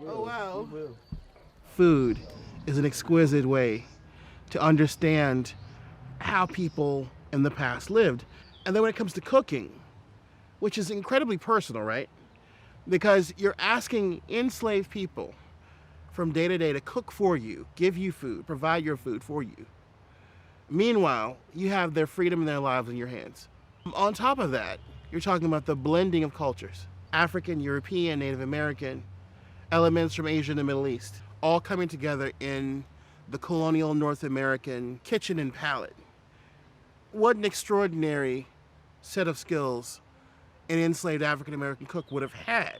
Oh, wow. Food is an exquisite way to understand how people in the past lived. And then when it comes to cooking, which is incredibly personal, right? Because you're asking enslaved people from day to day to cook for you, give you food, provide your food for you. Meanwhile, you have their freedom and their lives in your hands. On top of that, you're talking about the blending of cultures. African, European, Native American, elements from Asia and the Middle East, all coming together in the colonial North American kitchen and palate. What an extraordinary set of skills an enslaved African American cook would have had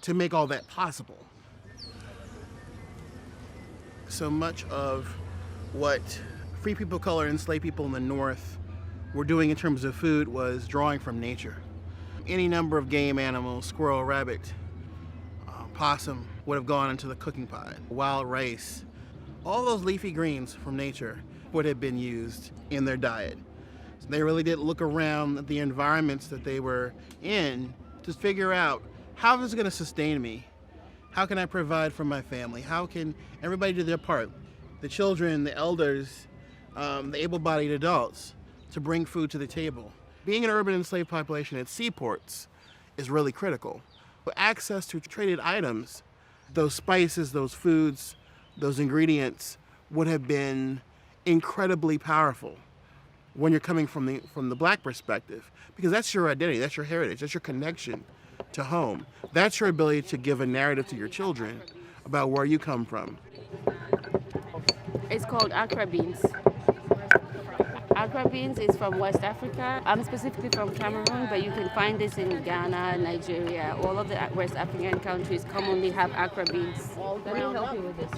to make all that possible. So much of what free people of color and enslaved people in the North were doing in terms of food was drawing from nature. Any number of game animals, squirrel, rabbit, possum, would have gone into the cooking pot. Wild rice, all those leafy greens from nature would have been used in their diet. So they really did look around at the environments that they were in to figure out, how is it going to sustain me? How can I provide for my family? How can everybody do their part? The children, the elders, the able-bodied adults, to bring food to the table. Being an urban enslaved population at seaports is really critical. But access to traded items, those spices, those foods, those ingredients would have been incredibly powerful when you're coming from the Black perspective, because that's your identity, that's your heritage, that's your connection to home. That's your ability to give a narrative to your children about where you come from. It's called Accra beans. Accra beans is from West Africa. I'm specifically from Cameroon, but you can find this in Ghana, Nigeria. All of the West African countries commonly have Accra beans. Let me help you with this.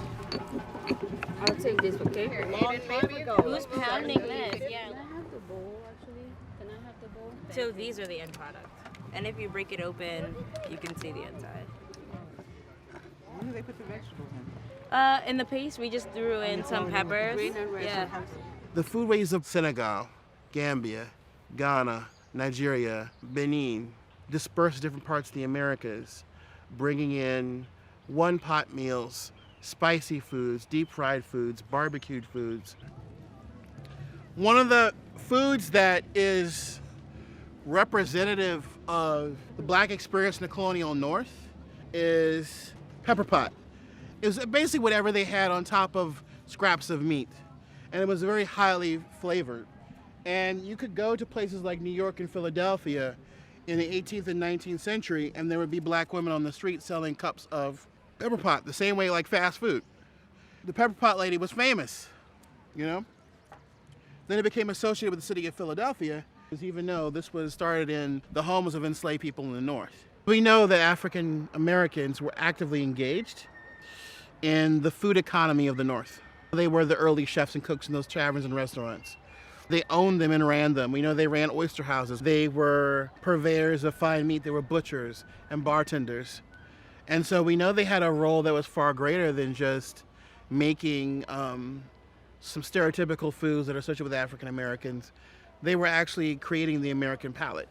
I'll take this, okay? Who's pounding this? Yeah. Can I have the bowl, actually? Can I have the bowl? So these are the end product. And if you break it open, you can see the inside. When do they put the vegetables in? In the paste, we just threw in some peppers. Green and red. Yeah. The foodways of Senegal, Gambia, Ghana, Nigeria, Benin, dispersed different parts of the Americas, bringing in one-pot meals, spicy foods, deep-fried foods, barbecued foods. One of the foods that is representative of the Black experience in the colonial North is pepper pot. It was basically whatever they had on top of scraps of meat. And it was very highly flavored. And you could go to places like New York and Philadelphia in the 18th and 19th century, and there would be Black women on the street selling cups of pepper pot, the same way like fast food. The pepper pot lady was famous, you know? Then it became associated with the city of Philadelphia, even though this was started in the homes of enslaved people in the North. We know that African Americans were actively engaged in the food economy of the North. They were the early chefs and cooks in those taverns and restaurants. They owned them and ran them. We know they ran oyster houses. They were purveyors of fine meat. They were butchers and bartenders. And so we know they had a role that was far greater than just making some stereotypical foods that are associated with African Americans. They were actually creating the American palate.